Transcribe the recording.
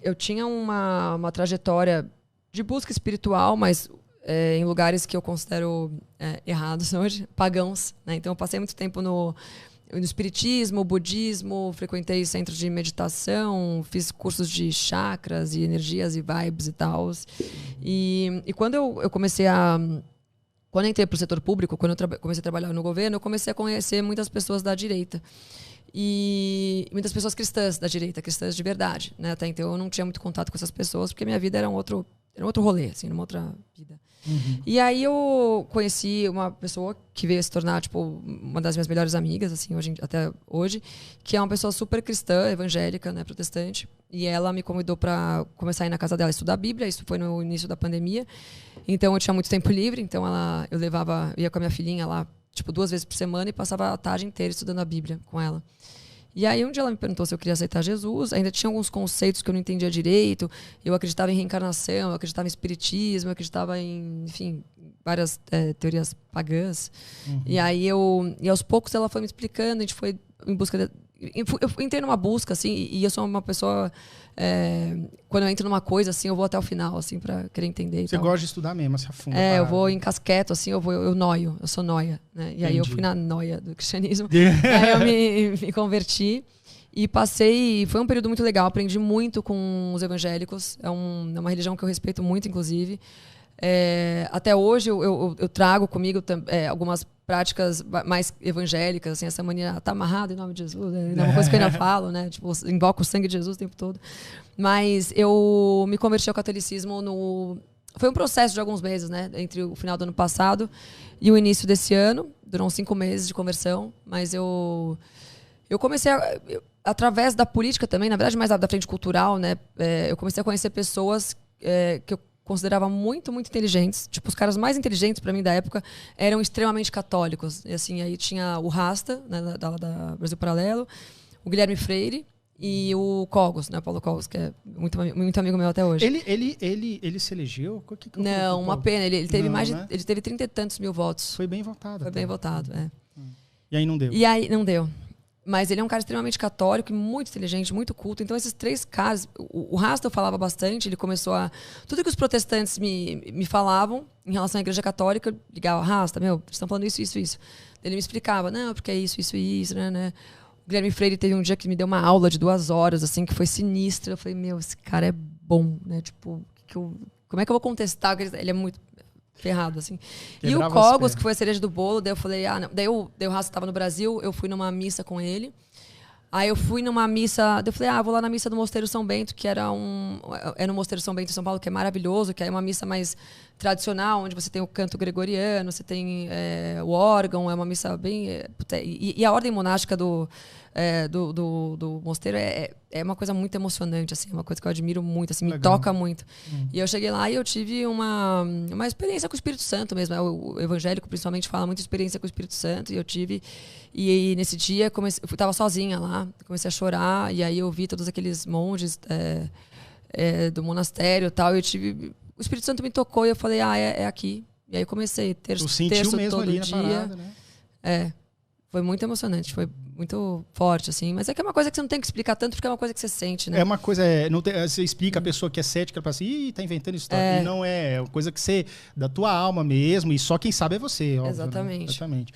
Eu tinha uma trajetória de busca espiritual, mas em lugares que eu considero errados hoje, pagãos, né? Então eu passei muito tempo no espiritismo, budismo, frequentei centros de meditação, fiz cursos de chakras e energias e vibes e tal. E quando eu comecei a... Quando eu entrei para o setor público, quando eu comecei a trabalhar no governo, eu comecei a conhecer muitas pessoas da direita. E muitas pessoas cristãs da direita, cristãs de verdade, né? Até então eu não tinha muito contato com essas pessoas, porque minha vida era um outro rolê, assim, uma outra vida. Uhum. E aí eu conheci uma pessoa que veio se tornar, tipo, uma das minhas melhores amigas, assim, até hoje, que é uma pessoa super cristã, evangélica, né, protestante. E ela me convidou para começar a ir na casa dela estudar a Bíblia. Isso foi no início da pandemia. Então eu tinha muito tempo livre, então eu ia com a minha filhinha lá, tipo, 2 vezes por semana e passava a tarde inteira estudando a Bíblia com ela. E aí um dia ela me perguntou se eu queria aceitar Jesus. Ainda tinha alguns conceitos que eu não entendia direito. Eu acreditava em reencarnação, eu acreditava em espiritismo, eu acreditava em, enfim, várias teorias pagãs. Uhum. E aí e aos poucos ela foi me explicando, a gente foi em busca eu entrei numa busca, assim, e eu sou uma pessoa... quando eu entro numa coisa, assim, eu vou até o final, assim, pra querer entender. Você gosta de estudar mesmo, se afunda. Eu vou em casqueto, assim, eu noio, eu sou noia, né? E aí eu fui na noia do cristianismo. Aí eu me converti e passei... Foi um período muito legal, aprendi muito com os evangélicos. É uma religião que eu respeito muito, inclusive. Até hoje eu trago comigo algumas práticas mais evangélicas, assim, essa mania tá amarrada em nome de Jesus, é uma coisa que eu ainda falo, né? Tipo, invoco o sangue de Jesus o tempo todo. Mas eu me converti ao catolicismo foi um processo de alguns meses, né? Entre o final do ano passado e o início desse ano. Durou uns 5 meses de conversão, mas eu comecei através da política também, na verdade mais da frente cultural, né? Eu comecei a conhecer pessoas que eu considerava muito, muito inteligentes. Tipo, os caras mais inteligentes para mim da época eram extremamente católicos. E assim, aí tinha o Rasta, né, da Brasil Paralelo, o Guilherme Freire e o Cogos, né, Paulo Cogos, que é muito, muito amigo meu até hoje. Ele se elegeu? Não, uma pena. Ele teve ele teve 30 e tantos mil votos. Foi bem votado. Foi bem votado, E aí não deu? E aí não deu. Mas ele é um cara extremamente católico, muito inteligente, muito culto. Então, esses 3 caras... O Rasta eu falava bastante, ele começou a... Tudo que os protestantes me falavam em relação à Igreja Católica, eu ligava, Rasta, eles estão falando isso, isso, isso. Ele me explicava, não, porque é isso, isso e isso, né? O Guilherme Freire teve um dia que me deu uma aula de 2 horas, assim, que foi sinistra. Eu falei, esse cara é bom, né? Tipo, como é que eu vou contestar? Ele é muito... ferrado, assim. Quebrava. E o Cogos, que foi a cereja do bolo, daí eu falei, não. Daí o Rasta estava no Brasil, eu fui numa missa com ele. Aí eu fui numa missa, eu falei, vou lá na missa do Mosteiro São Bento, que era no Mosteiro São Bento em São Paulo, que é maravilhoso, que é uma missa mais tradicional, onde você tem o canto gregoriano, você tem o órgão, é uma missa bem... E a ordem monástica do mosteiro é uma coisa muito emocionante, assim, é uma coisa que eu admiro muito, assim, me toca muito. E eu cheguei lá e eu tive uma experiência com o Espírito Santo mesmo. O evangélico, principalmente, fala muito de experiência com o Espírito Santo, e eu tive... E nesse dia, eu estava sozinha lá, comecei a chorar, e aí eu vi todos aqueles monges do monastério e tal, e eu tive... O Espírito Santo me tocou e eu falei, é aqui. E aí eu comecei a ter terço mesmo todo ali dia. Na parada, né? Foi muito emocionante, foi muito forte, assim. Mas é que é uma coisa que você não tem que explicar tanto, porque é uma coisa que você sente, né? É uma coisa... você explica a pessoa que é cética, ela fala assim, tá inventando história. E não é uma coisa que da tua alma mesmo, e só quem sabe é você, óbvio. Exatamente. Né? Exatamente.